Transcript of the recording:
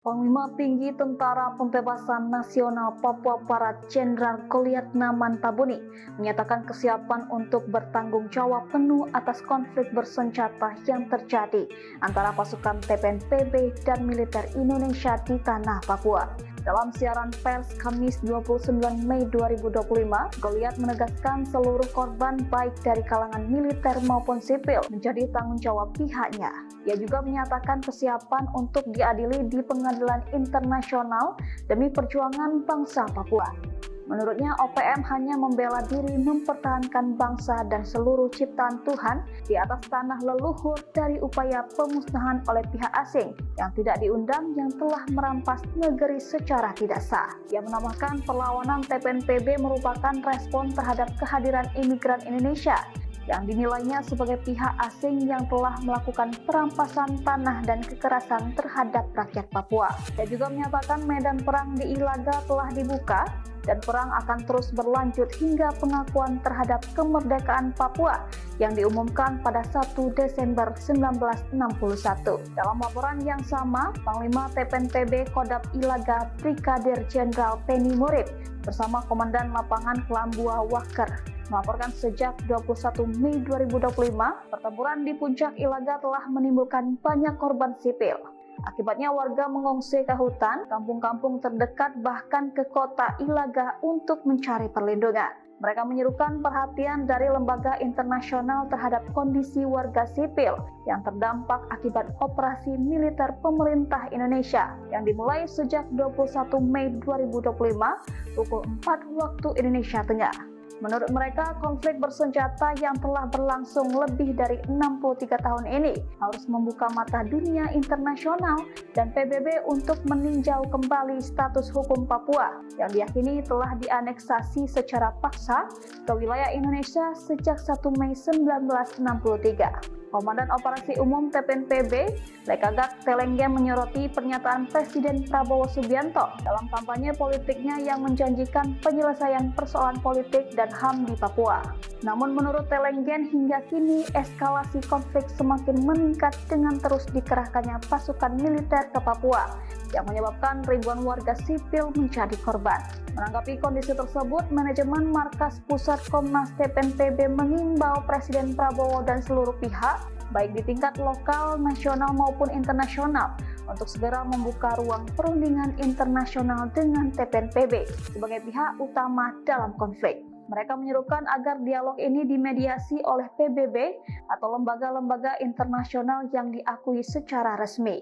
Panglima Tinggi Tentara Pembebasan Nasional Papua Barat Jenderal Goliat Namantabuni menyatakan kesiapan untuk bertanggung jawab penuh atas konflik bersenjata yang terjadi antara pasukan TPNPB dan militer Indonesia di tanah Papua. Dalam siaran pers Kamis 29 Mei 2025, Goliat menegaskan seluruh korban baik dari kalangan militer maupun sipil menjadi tanggung jawab pihaknya. Ia juga menyatakan kesiapan untuk diadili di pengadilan internasional demi perjuangan bangsa Papua. Menurutnya, OPM hanya membela diri mempertahankan bangsa dan seluruh ciptaan Tuhan di atas tanah leluhur dari upaya pemusnahan oleh pihak asing yang tidak diundang yang telah merampas negeri secara tidak sah. Ia menambahkan perlawanan TPNPB merupakan respon terhadap kehadiran imigran Indonesia yang dinilainya sebagai pihak asing yang telah melakukan perampasan tanah dan kekerasan terhadap rakyat Papua. Ia juga menyatakan medan perang di Ilaga telah dibuka dan perang akan terus berlanjut hingga pengakuan terhadap kemerdekaan Papua yang diumumkan pada 1 Desember 1961. Dalam laporan yang sama, Panglima TPNPB Kodam Ilaga Brigadir Jenderal Penny Murib bersama Komandan Lapangan Kelambua Waker melaporkan sejak 21 Mei 2025, pertempuran di puncak Ilaga telah menimbulkan banyak korban sipil. Akibatnya warga mengungsi ke hutan, kampung-kampung terdekat bahkan ke kota Ilaga untuk mencari perlindungan. Mereka menyerukan perhatian dari lembaga internasional terhadap kondisi warga sipil yang terdampak akibat operasi militer pemerintah Indonesia yang dimulai sejak 21 Mei 2025 pukul 4 waktu Indonesia Tengah. Menurut mereka, konflik bersenjata yang telah berlangsung lebih dari 63 tahun ini harus membuka mata dunia internasional dan PBB untuk meninjau kembali status hukum Papua yang diyakini telah dianeksasi secara paksa ke wilayah Indonesia sejak 1 Mei 1963. Komandan Operasi Umum TPNPB, Lekagat Telenggen menyoroti pernyataan Presiden Prabowo Subianto dalam kampanye politiknya yang menjanjikan penyelesaian persoalan politik dan HAM di Papua. Namun menurut Telenggen, hingga kini eskalasi konflik semakin meningkat dengan terus dikerahkannya pasukan militer ke Papua yang menyebabkan ribuan warga sipil menjadi korban. Menanggapi kondisi tersebut, manajemen Markas Pusat Komnas TPNPB mengimbau Presiden Prabowo dan seluruh pihak, baik di tingkat lokal, nasional maupun internasional, untuk segera membuka ruang perundingan internasional dengan TPNPB sebagai pihak utama dalam konflik. Mereka menyerukan agar dialog ini dimediasi oleh PBB atau lembaga-lembaga internasional yang diakui secara resmi.